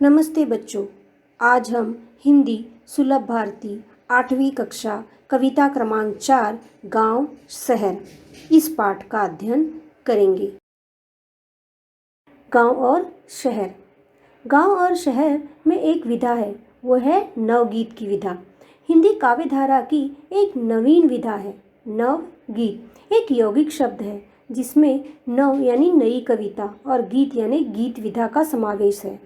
नमस्ते बच्चों। आज हम हिंदी सुलभ भारती 8वीं कक्षा कविता क्रमांक 4 गांव शहर इस पाठ का अध्ययन करेंगे। गांव और शहर। गांव और शहर में एक विधा है, वो है नवगीत की विधा। हिंदी काव्य धारा की एक नवीन विधा है। नवगीत एक यौगिक शब्द है जिसमें नव यानी नई कविता और गीत यानी गीत विधा का समावेश है।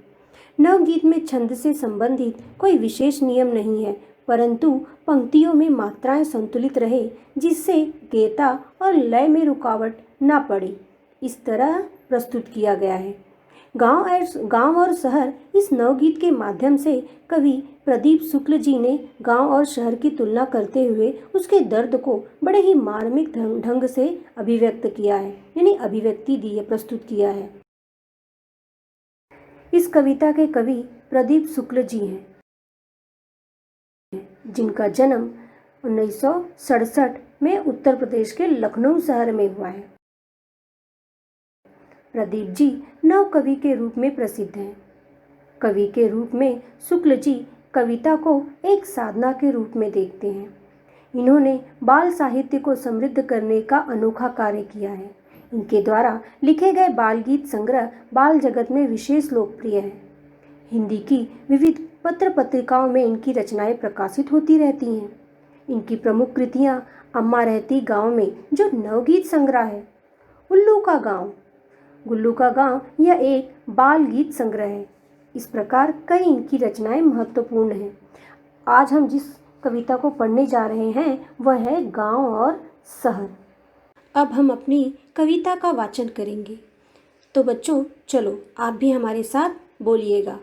नवगीत में छंद से संबंधित कोई विशेष नियम नहीं है, परंतु पंक्तियों में मात्राएं संतुलित रहे जिससे गेयता और लय में रुकावट ना पड़े, इस तरह प्रस्तुत किया गया है। गांव और शहर इस नवगीत के माध्यम से कवि प्रदीप शुक्ल जी ने गांव और शहर की तुलना करते हुए उसके दर्द को बड़े ही मार्मिक ढंग से अभिव्यक्त किया है, यानी अभिव्यक्ति दी है, प्रस्तुत किया है। इस कविता के कवि प्रदीप शुक्ल जी हैं, जिनका जन्म 1967 में उत्तर प्रदेश के लखनऊ शहर में हुआ है। प्रदीप जी नव कवि के रूप में प्रसिद्ध हैं। कवि के रूप में शुक्ल जी कविता को एक साधना के रूप में देखते हैं। इन्होंने बाल साहित्य को समृद्ध करने का अनोखा कार्य किया है। इनके द्वारा लिखे गए बाल गीत संग्रह बाल जगत में विशेष लोकप्रिय हैं। हिंदी की विविध पत्र पत्रिकाओं में इनकी रचनाएं प्रकाशित होती रहती हैं। इनकी प्रमुख कृतियां अम्मा रहती गांव में जो नवगीत संग्रह है, उल्लू का गांव, गुल्लू का गांव, यह एक बाल गीत संग्रह है। इस प्रकार कई इनकी रचनाएं महत्वपूर्ण हैं। आज हम जिस कविता को पढ़ने जा रहे हैं वह है गांव और शहर। अब हम अपनी कविता का वाचन करेंगे। तो बच्चों चलो आप भी हमारे साथ बोलिएगा।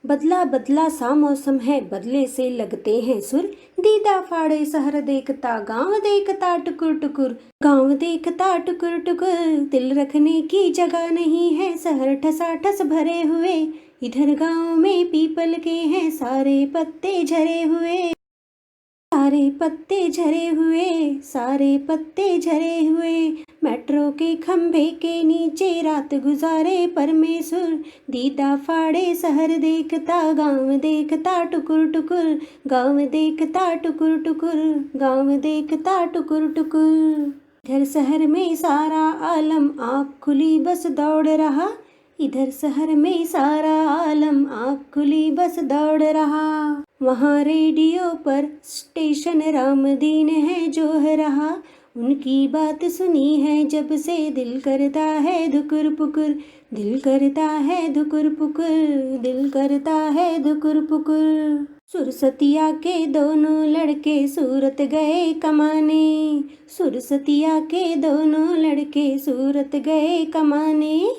बदला बदला सा मौसम है, बदले से लगते हैं सुर, दीदा फाड़े शहर देखता गांव देखता टुकुर टुकुर, गांव देखता टुकुर टुकुर, दिल रखने की जगह नहीं है, शहर ठसा ठस भरे हुए, इधर गांव में पीपल के हैं सारे पत्ते झरे हुए, सारे पत्ते झरे हुए, सारे पत्ते झरे हुए, मेट्रो के खंभे के नीचे रात गुजारे परमेश्वर, दीदा फाड़े शहर देखता गांव देखता टुकुर टुकुर, गांव देखता टुकुर टुकुर, गांव देखता टुकुर टुकुर। इधर शहर में सारा आलम आँख खुली बस दौड़ रहा, इधर शहर में सारा आलम आँख खुली बस दौड़ रहा, वहाँ रेडियो पर स्टेशन रामदीन है जो है रहा, उनकी बात सुनी है जब से दिल करता है धुकुर पुकुर, दिल करता है धुकुर पुकुर, दिल करता है धुकुर पुकुर। सुरसतिया के दोनों लड़के सूरत गए कमाने, सुरसतिया के दोनों लड़के सूरत गए कमाने,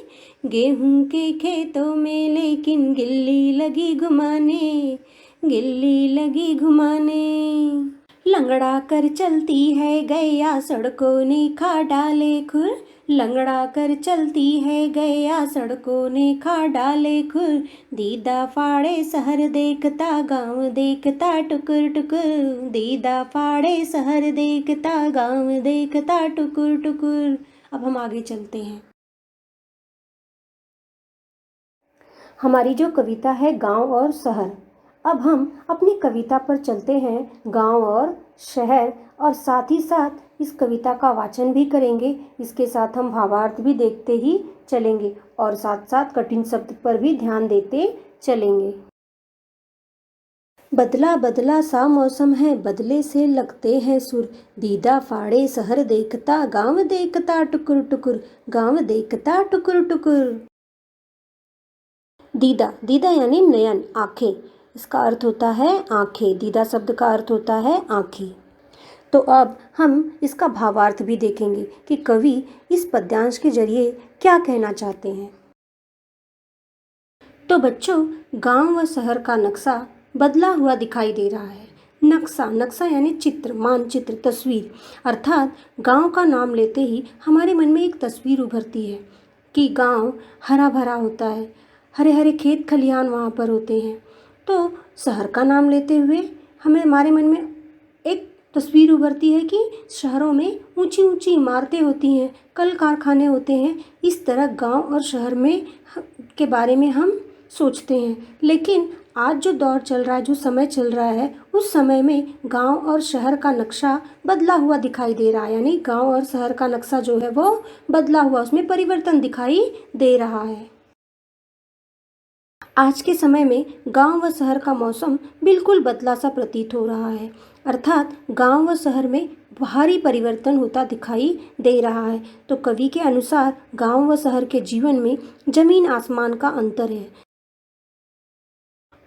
गेहूं के खेतों में लेकिन गिल्ली लगी घुमाने, गिल्ली लगी घुमाने, लंगड़ा कर चलती है गैया सड़कों ने खा डाले खुर, लंगड़ा कर चलती है गैया सड़कों ने खा डाले खुर, दीदा फाड़े शहर देखता गांव देखता टुकुर टुकुर, दीदा फाड़े शहर देखता गांव देखता टुकुर टुकुर। अब हम आगे चलते हैं। हमारी जो कविता है गांव और शहर, अब हम अपनी कविता पर चलते हैं गांव और शहर, और साथ ही साथ इस कविता का वाचन भी करेंगे। इसके साथ हम भावार्थ भी देखते ही चलेंगे और साथ साथ कठिन शब्द पर भी ध्यान देते चलेंगे। बदला बदला सा मौसम है, बदले से लगते हैं सुर, दीदा फाड़े शहर देखता गांव देखता टुकुर टुकुर, गांव देखता टुकुर टुकुर। दीदा, दीदा यानी नयन, आंखें, इसका अर्थ होता है आंखें। दीदा शब्द का अर्थ होता है आंखें। तो अब हम इसका भावार्थ भी देखेंगे कि कवि इस पद्यांश के जरिए क्या कहना चाहते हैं। तो बच्चों, गांव व शहर का नक्शा बदला हुआ दिखाई दे रहा है। नक्शा, नक्शा यानी चित्र, मानचित्र, तस्वीर, अर्थात गांव का नाम लेते ही हमारे मन में एक तस्वीर उभरती है कि गांव हरा भरा होता है, हरे हरे खेत खलिहान वहाँ पर होते हैं। तो शहर का नाम लेते हुए हमारे मन में एक तस्वीर उभरती है कि शहरों में ऊंची ऊंची इमारतें होती हैं, कल कारखाने होते हैं। इस तरह गांव और शहर में के बारे में हम सोचते हैं। लेकिन आज जो दौर चल रहा है, जो समय चल रहा है, उस समय में गांव और शहर का नक्शा बदला हुआ दिखाई दे रहा है। यानी गांव और शहर का नक्शा जो है वो बदला हुआ, उसमें परिवर्तन दिखाई दे रहा है। आज के समय में गांव व शहर का मौसम बिल्कुल बदला सा प्रतीत हो रहा है। अर्थात गांव व शहर में भारी परिवर्तन होता दिखाई दे रहा है। तो कवि के अनुसार गांव व शहर के जीवन में जमीन आसमान का अंतर है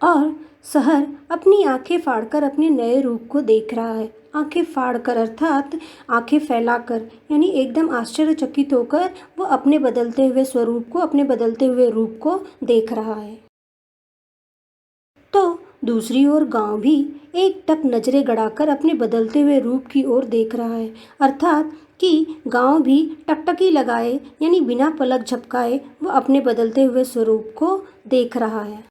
और शहर अपनी आंखें फाड़कर अपने नए रूप को देख रहा है। आंखें फाड़कर अर्थात आंखें फैलाकर, यानी एकदम आश्चर्यचकित होकर वो अपने बदलते हुए स्वरूप को, अपने बदलते हुए रूप को देख रहा है। तो दूसरी ओर गांव भी एक टक नजरें गड़ाकर अपने बदलते हुए रूप की ओर देख रहा है। अर्थात कि गांव भी टकटकी लगाए, यानी बिना पलक झपकाए वो अपने बदलते हुए स्वरूप को देख रहा है।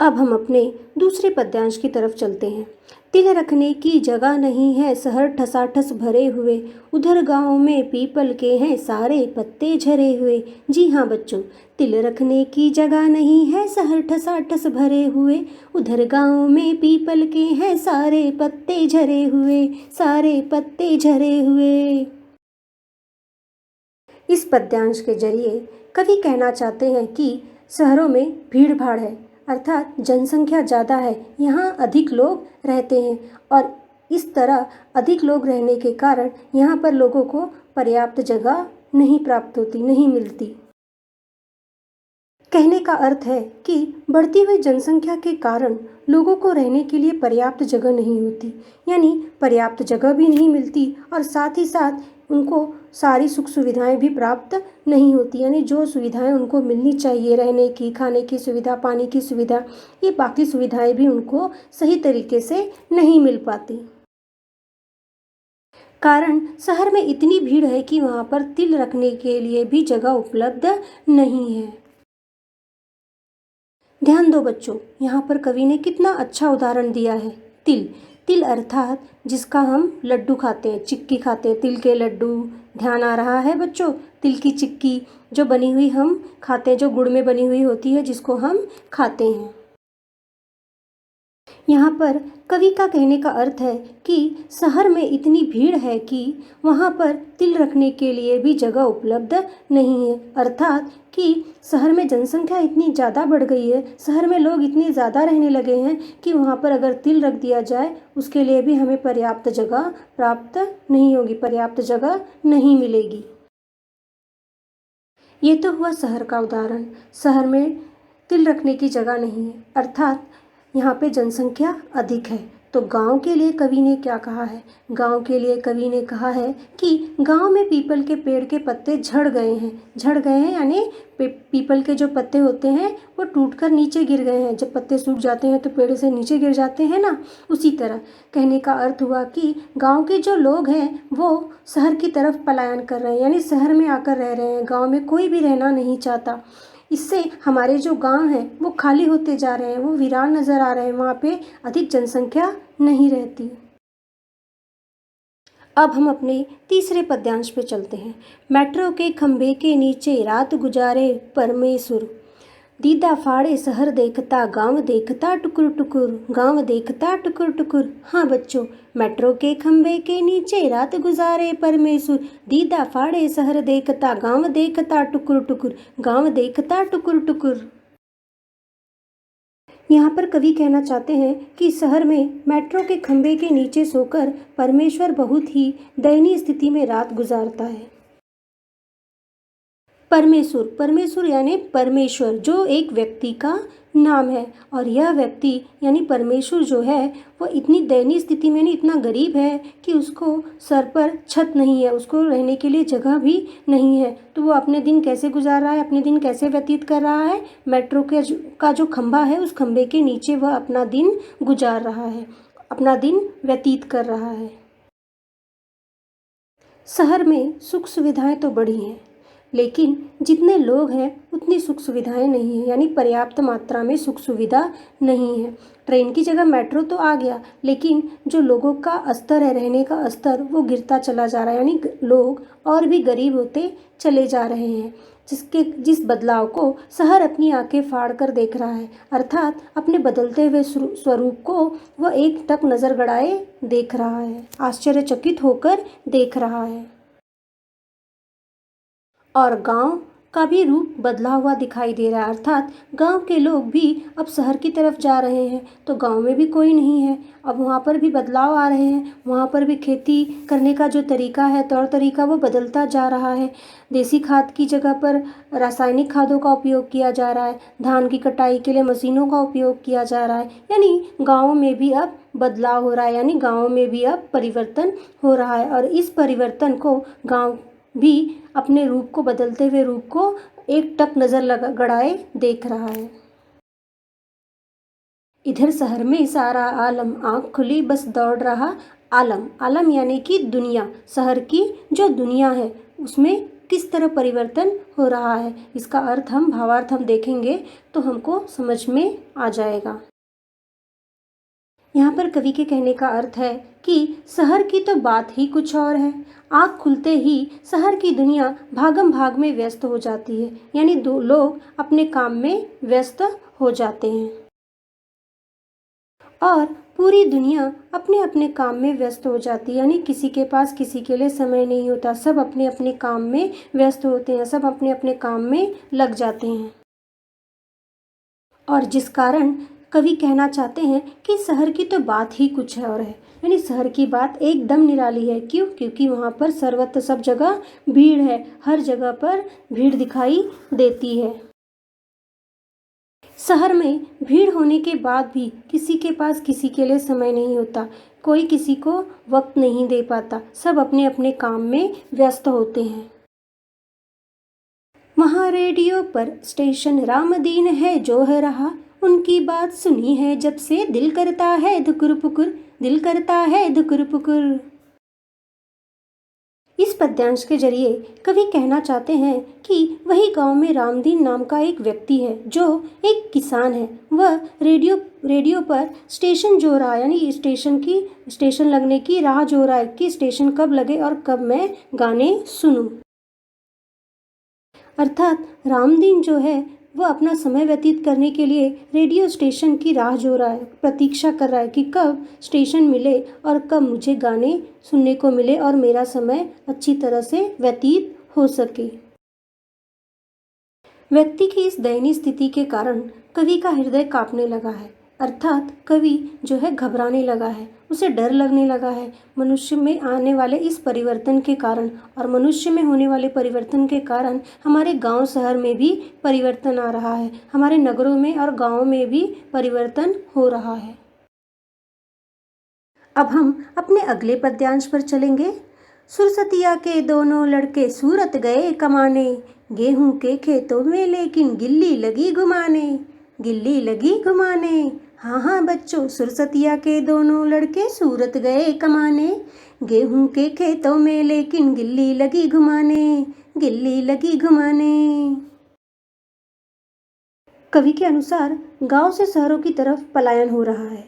अब हम अपने दूसरे पद्यांश की तरफ चलते हैं। तिल रखने की जगह नहीं है, शहर ठसाठस भरे हुए, उधर गांव में पीपल के हैं सारे पत्ते झरे हुए। जी हाँ बच्चों, तिल रखने की जगह नहीं है, शहर ठसाठस भरे हुए, उधर गांव में पीपल के हैं सारे पत्ते झरे हुए, सारे पत्ते झरे हुए। इस पद्यांश के जरिए कवि कहना चाहते हैं कि शहरों में भीड़ भाड़ है, अर्थात जनसंख्या ज़्यादा है, यहाँ अधिक लोग रहते हैं और इस तरह अधिक लोग रहने के कारण यहाँ पर लोगों को पर्याप्त जगह नहीं प्राप्त होती, नहीं मिलती। कहने का अर्थ है कि बढ़ती हुई जनसंख्या के कारण लोगों को रहने के लिए पर्याप्त जगह नहीं होती, यानी पर्याप्त जगह भी नहीं मिलती और साथ ही साथ उनको सारी सुख सुविधाएं भी प्राप्त नहीं होती। यानी जो सुविधाएं उनको मिलनी चाहिए, रहने की, खाने की सुविधा, पानी की सुविधा, ये बाकी सुविधाएं भी उनको सही तरीके से नहीं मिल पाती। कारण शहर में इतनी भीड़ है कि वहाँ पर तिल रखने के लिए भी जगह उपलब्ध नहीं है। ध्यान दो बच्चों, यहाँ पर कवि ने कितना अच्छा उदाहरण दिया है। तिल, तिल अर्थात जिसका हम लड्डू खाते हैं, चिक्की खाते हैं, तिल के लड्डू। ध्यान आ रहा है बच्चों? तिल की चिक्की जो बनी हुई हम खाते हैं, जो गुड़ में बनी हुई होती है, जिसको हम खाते हैं। यहाँ पर कवि का कहने का अर्थ है कि शहर में इतनी भीड़ है कि वहाँ पर तिल रखने के लिए भी जगह उपलब्ध नहीं है। अर्थात कि शहर में जनसंख्या इतनी ज़्यादा बढ़ गई है, शहर में लोग इतने ज़्यादा रहने लगे हैं कि वहाँ पर अगर तिल रख दिया जाए उसके लिए भी हमें पर्याप्त जगह प्राप्त नहीं होगी, पर्याप्त जगह नहीं मिलेगी। ये तो हुआ शहर का उदाहरण। शहर में तिल रखने की जगह नहीं है, अर्थात यहाँ पे जनसंख्या अधिक है। तो गांव के लिए कवि ने क्या कहा है? गांव के लिए कवि ने कहा है कि गांव में पीपल के पेड़ के पत्ते झड़ गए हैं। झड़ गए हैं यानी पीपल के जो पत्ते होते हैं वो टूटकर नीचे गिर गए हैं। जब पत्ते सूख जाते हैं तो पेड़ से नीचे गिर जाते हैं ना, उसी तरह कहने का अर्थ हुआ कि गांव के जो लोग हैं वो शहर की तरफ पलायन कर रहे हैं, यानी शहर में आकर रह रहे हैं। गाँव में कोई भी रहना नहीं चाहता। इससे हमारे जो गांव हैं वो खाली होते जा रहे हैं, वो वीरान नज़र आ रहे हैं, वहाँ पे अधिक जनसंख्या नहीं रहती। अब हम अपने तीसरे पद्यांश पे चलते हैं। मेट्रो के खंभे के नीचे रात गुजारे परमेश्वर, दीदा फाड़े शहर देखता गांव देखता टुकुर टुकुर, गांव देखता टुकुर टुकुर। हाँ बच्चों, मेट्रो के खंभे के नीचे रात गुजारे परमेश्वर, दीदा फाड़े शहर देखता गांव देखता टुकुर टुकुर, गांव देखता टुकुर टुकुर। यहाँ पर कवि कहना चाहते हैं कि शहर में मेट्रो के खंभे के नीचे सोकर परमेश्वर बहुत ही दयनीय स्थिति में रात गुजारता है। परमेश्वर, परमेश्वर यानी परमेश्वर, जो एक व्यक्ति का नाम है और यह व्यक्ति यानी परमेश्वर जो है वो इतनी दयनीय स्थिति में, यानी इतना गरीब है कि उसको सर पर छत नहीं है, उसको रहने के लिए जगह भी नहीं है। तो वो अपने दिन कैसे गुजार रहा है, अपने दिन कैसे व्यतीत कर रहा है? मेट्रो का जो खंभा है उस खंभे के नीचे वह अपना दिन गुजार रहा है, अपना दिन व्यतीत कर रहा है। शहर में सुख सुविधाएं तो बढ़ी हैं, लेकिन जितने लोग हैं उतनी सुख सुविधाएं नहीं हैं, यानी पर्याप्त मात्रा में सुख सुविधा नहीं है। ट्रेन की जगह मेट्रो तो आ गया, लेकिन जो लोगों का स्तर है, रहने का स्तर, वो गिरता चला जा रहा है, यानी लोग और भी गरीब होते चले जा रहे हैं। जिस बदलाव को शहर अपनी आंखें फाड़ कर देख रहा है, अर्थात अपने बदलते हुए स्वरूप को वह एक टक नज़र गड़ाए देख रहा है, आश्चर्यचकित होकर देख रहा है। और गांव का भी रूप बदला हुआ दिखाई दे रहा है, अर्थात गांव के लोग भी अब शहर की तरफ जा रहे हैं, तो गांव में भी कोई नहीं है। अब वहाँ पर भी बदलाव आ रहे हैं, वहाँ पर भी खेती करने का जो तरीका है, तौर तरीका, वो बदलता जा रहा है। देसी खाद की जगह पर रासायनिक खादों का उपयोग किया जा रहा है, धान की कटाई के लिए मशीनों का उपयोग किया जा रहा है, यानी गाँव में भी अब बदलाव हो रहा है, यानी गाँव में भी अब परिवर्तन हो रहा है। और इस परिवर्तन को गाँव भी अपने रूप को, बदलते हुए रूप को एक टक नज़र गड़ाए देख रहा है। इधर शहर में सारा आलम आँख खुली बस दौड़ रहा आलम। आलम यानी कि दुनिया, शहर की जो दुनिया है उसमें किस तरह परिवर्तन हो रहा है, इसका अर्थ हम, भावार्थ हम देखेंगे तो हमको समझ में आ जाएगा। यहाँ पर कवि के कहने का अर्थ है कि शहर की तो बात ही कुछ और है। आँख खुलते ही शहर की दुनिया भागम भाग में व्यस्त हो जाती है, यानी दो लोग अपने काम में व्यस्त हो जाते हैं और पूरी दुनिया अपने अपने काम में व्यस्त हो जाती है, यानी किसी के पास किसी के लिए समय नहीं होता, सब अपने अपने काम में व्यस्त होते हैं, सब अपने अपने काम में लग जाते हैं। और जिस कारण कवि कहना चाहते हैं कि शहर की तो बात ही कुछ है और है, यानी शहर की बात एकदम निराली है। क्यों? क्योंकि वहाँ पर सर्वत्र सब जगह भीड़ है, हर जगह पर भीड़ दिखाई देती है। शहर में भीड़ होने के बाद भी किसी के पास किसी के लिए समय नहीं होता, कोई किसी को वक्त नहीं दे पाता, सब अपने अपने काम में व्यस्त होते हैं। वहाँ रेडियो पर स्टेशन रामदीन है जो है रहा, उनकी बात सुनी है जब से दिल करता है धुकुर पुकुर, दिल करता है धुकुर पुकुर। इस पद्यांश के जरिए कवि कहना चाहते हैं कि वही गांव में रामदीन नाम का एक व्यक्ति है जो एक किसान है। वह रेडियो पर स्टेशन जो रहा है, यानी स्टेशन लगने की राह जो रहा है कि स्टेशन कब लगे और कब मैं गाने सुनूं। अर्थात रामदीन जो है वह अपना समय व्यतीत करने के लिए रेडियो स्टेशन की राह जो रहा है, प्रतीक्षा कर रहा है कि कब स्टेशन मिले और कब मुझे गाने सुनने को मिले और मेरा समय अच्छी तरह से व्यतीत हो सके। व्यक्ति की इस दयनीय स्थिति के कारण कवि का हृदय कांपने लगा है, अर्थात कवि जो है घबराने लगा है, उसे डर लगने लगा है मनुष्य में आने वाले इस परिवर्तन के कारण। और मनुष्य में होने वाले परिवर्तन के कारण हमारे गांव शहर में भी परिवर्तन आ रहा है, हमारे नगरों में और गांवों में भी परिवर्तन हो रहा है। अब हम अपने अगले पद्यांश पर चलेंगे। सुरसतिया के दोनों लड़के सूरत गए कमाने, गेहूं के खेतों में लेकिन गिल्ली लगी घुमाने, गिल्ली लगी घुमाने। हाँ हाँ बच्चों, सुरसतिया के दोनों लड़के सूरत गए कमाने, गेहूं के खेतों में लेकिन गिल्ली लगी घुमाने, गिल्ली लगी घुमाने। कवि के अनुसार गांव से शहरों की तरफ पलायन हो रहा है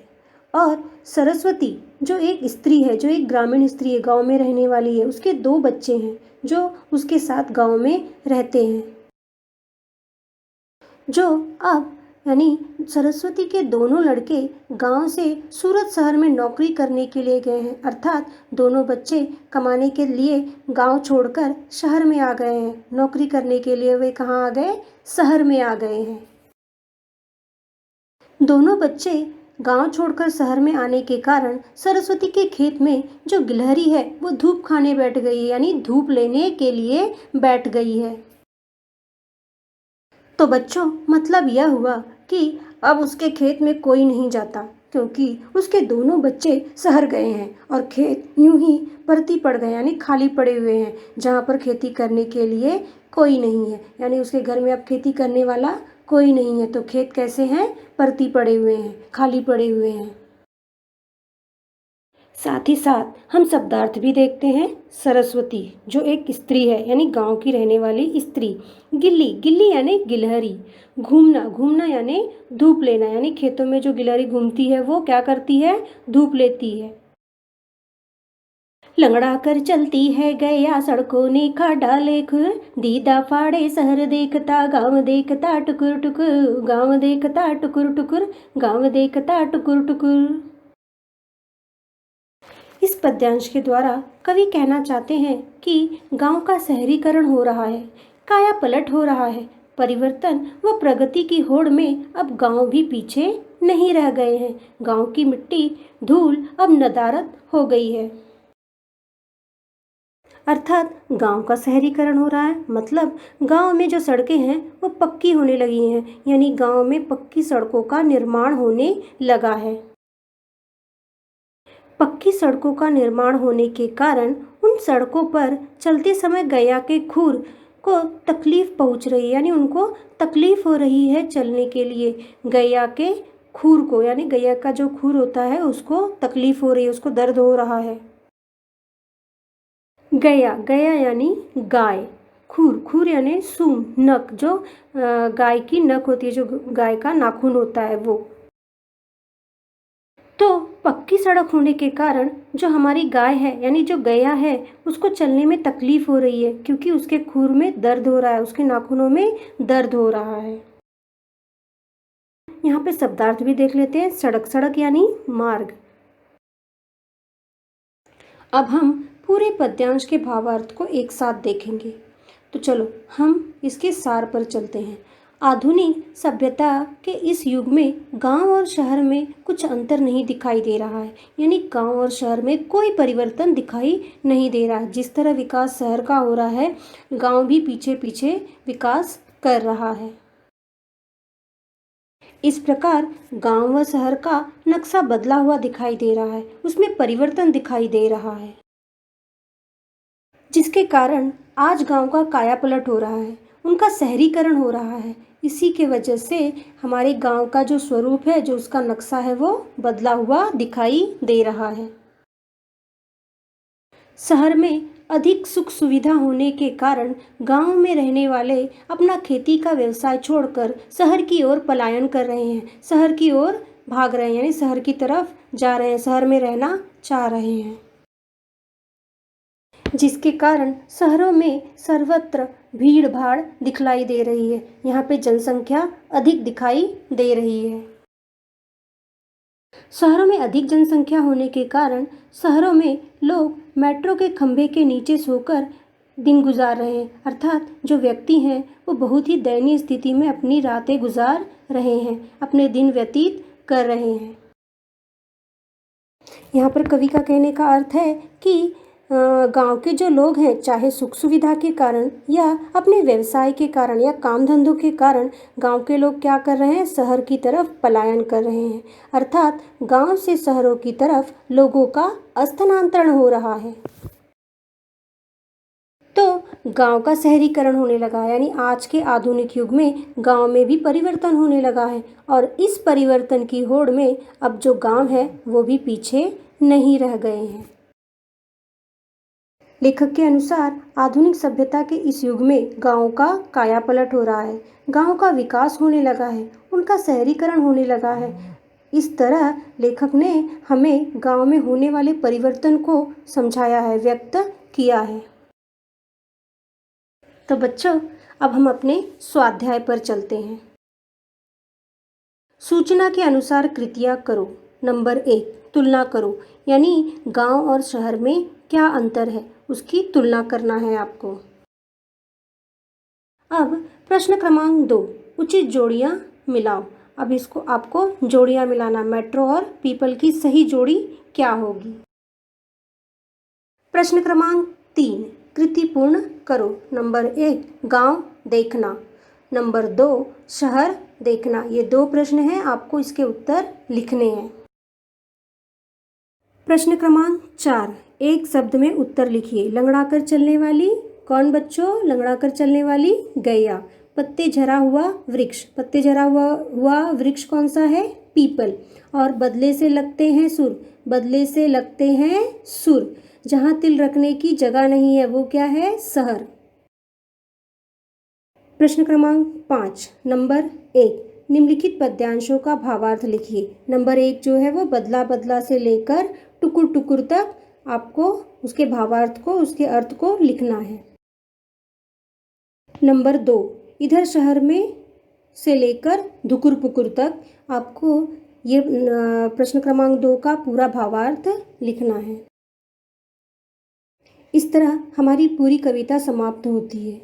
और सरस्वती जो एक स्त्री है, जो एक ग्रामीण स्त्री है, गांव में रहने वाली है, उसके 2 बच्चे हैं जो उसके साथ गांव में रहते हैं, जो अब यानी सरस्वती के दोनों लड़के गांव से सूरत शहर में नौकरी करने के लिए गए हैं, अर्थात दोनों बच्चे कमाने के लिए गांव छोड़कर शहर में आ गए हैं। नौकरी करने के लिए वे कहाँ आ गए? शहर में आ गए हैं। दोनों बच्चे गांव छोड़कर शहर में आने के कारण सरस्वती के खेत में जो गिलहरी है वो धूप खाने बैठ गई है, यानी धूप लेने के लिए बैठ गई है। तो बच्चों, मतलब यह हुआ कि अब उसके खेत में कोई नहीं जाता, क्योंकि उसके दोनों बच्चे शहर गए हैं और खेत यूं ही परती पड़ गए, यानी खाली पड़े हुए हैं, जहाँ पर खेती करने के लिए कोई नहीं है, यानी उसके घर में अब खेती करने वाला कोई नहीं है। तो खेत कैसे हैं? परती पड़े हुए हैं, खाली पड़े हुए हैं। साथ ही साथ हम शब्दार्थ भी देखते हैं। सरस्वती जो एक स्त्री है यानी गांव की रहने वाली स्त्री। गिल्ली, गिल्ली यानी गिलहरी। घूमना, घूमना यानी धूप लेना, यानी खेतों में जो गिलहरी घूमती है वो क्या करती है, धूप लेती है। लंगड़ा कर चलती है गैया, सड़कों ने खा डाले खुर, दीदा फाड़े शहर देखता, गांव देखता टुकुर टुकुर, गांव देखता टुकुर टुकुर, गांव देखता टुकुर टुकुर। इस पद्यांश के द्वारा कवि कहना चाहते हैं कि गांव का शहरीकरण हो रहा है, काया पलट हो रहा है, परिवर्तन व प्रगति की होड़ में अब गांव भी पीछे नहीं रह गए हैं। गांव की मिट्टी धूल अब नदारद हो गई है। अर्थात गांव का शहरीकरण हो रहा है, मतलब गांव में जो सड़कें हैं वो पक्की होने लगी हैं, यानी गांव में पक्की सड़कों का निर्माण होने लगा है। पक्की सड़कों का निर्माण होने के कारण उन सड़कों पर चलते समय गैया के खुर को तकलीफ पहुंच रही है, यानी उनको तकलीफ हो रही है चलने के लिए। गैया के खुर को, यानी गैया का जो खुर होता है उसको तकलीफ हो रही है, उसको दर्द हो रहा है। गैया, गैया यानी गाय। खुर, खुर यानी सूंड, नक, जो गाय की नक होती है, जो गाय का नाखून होता है वो। तो पक्की सड़क होने के कारण जो हमारी गाय है यानी जो गैया है उसको चलने में तकलीफ हो रही है, क्योंकि उसके खुर में दर्द हो रहा है, उसके नाखूनों में दर्द हो रहा है। यहाँ पे शब्दार्थ भी देख लेते हैं। सड़क, सड़क यानी मार्ग। अब हम पूरे पद्यांश के भावार्थ को एक साथ देखेंगे। तो चलो हम इसके सार पर चलते हैं। आधुनिक सभ्यता के इस युग में गांव और शहर में कुछ अंतर नहीं दिखाई दे रहा है, यानी गांव और शहर में कोई परिवर्तन दिखाई नहीं दे रहा है। जिस तरह विकास शहर का हो रहा है, गांव भी पीछे पीछे विकास कर रहा है। इस प्रकार गांव व शहर का नक्शा बदला हुआ दिखाई दे रहा है, उसमें परिवर्तन दिखाई दे रहा है, जिसके कारण आज गांव का कायापलट हो रहा है, उनका शहरीकरण हो रहा है। इसी के वजह से हमारे गांव का जो स्वरूप है, जो उसका नक्शा है, वो बदला हुआ दिखाई दे रहा है। शहर में अधिक सुख सुविधा होने के कारण गांव में रहने वाले अपना खेती का व्यवसाय छोड़कर शहर की ओर पलायन कर रहे हैं, शहर की ओर भाग रहे हैं, यानी शहर की तरफ जा रहे हैं, शहर में रहना चाह रहे हैं। जिसके कारण शहरों में सर्वत्र भीड़ भाड़ दिखलाई दे रही है। यहाँ पे जनसंख्या अधिक दिखाई दे रही है। शहरों में अधिक जनसंख्या होने के कारण शहरों में लोग मेट्रो के खंभे के नीचे सोकर दिन गुजार रहे हैं, अर्थात जो व्यक्ति हैं वो बहुत ही दयनीय स्थिति में अपनी रातें गुजार रहे हैं, अपने दिन व्यतीत कर रहे हैं। यहाँ पर कवि का कहने का अर्थ है कि गांव के जो लोग हैं, चाहे सुख सुविधा के कारण या अपने व्यवसाय के कारण या काम धंधों के कारण, गांव के लोग क्या कर रहे हैं, शहर की तरफ पलायन कर रहे हैं, अर्थात गांव से शहरों की तरफ लोगों का स्थानांतरण हो रहा है। तो गांव का शहरीकरण होने लगा, यानी आज के आधुनिक युग में गांव में भी परिवर्तन होने लगा है, और इस परिवर्तन की होड़ में अब जो गांव है वो भी पीछे नहीं रह गए हैं। लेखक के अनुसार आधुनिक सभ्यता के इस युग में गांव का कायापलट हो रहा है, गांव का विकास होने लगा है, उनका शहरीकरण होने लगा है। इस तरह लेखक ने हमें गांव में होने वाले परिवर्तन को समझाया है, व्यक्त किया है। तो बच्चों, अब हम अपने स्वाध्याय पर चलते हैं। सूचना के अनुसार कृतियाँ करो। नंबर 1, तुलना करो, यानी गांव और शहर में क्या अंतर है उसकी तुलना करना है आपको। अब प्रश्न क्रमांक 2, उचित जोड़ियां मिलाओ। अब इसको आपको जोड़ियां मिलाना, मेट्रो और पीपल की सही जोड़ी क्या होगी। प्रश्न क्रमांक 3, कृति पूर्ण करो। नंबर 1, गांव देखना। नंबर 2, शहर देखना। ये 2 प्रश्न हैं, आपको इसके उत्तर लिखने हैं। प्रश्न क्रमांक 4, एक शब्द में उत्तर लिखिए। लंगड़ाकर चलने वाली, कौन बच्चों, लंगड़ाकर चलने वाली गैया। पत्ते झरा हुआ वृक्ष, पत्ते झरा हुआ वृक्ष कौन सा है, पीपल। और बदले से लगते हैं सुर, बदले से लगते हैं सुर। जहाँ तिल रखने की जगह नहीं है वो क्या है? शहर। प्रश्न क्रमांक 5 नंबर 1, निम्नलिखित पद्यांशों का भावार्थ लिखिए। नंबर 1 जो है वो बदला बदला से लेकर टुकुर टुकुर तक आपको उसके भावार्थ को, उसके अर्थ को लिखना है। नंबर 2, इधर शहर में से लेकर धुकुर पुकुर तक आपको ये प्रश्न क्रमांक 2 का पूरा भावार्थ लिखना है। इस तरह हमारी पूरी कविता समाप्त होती है।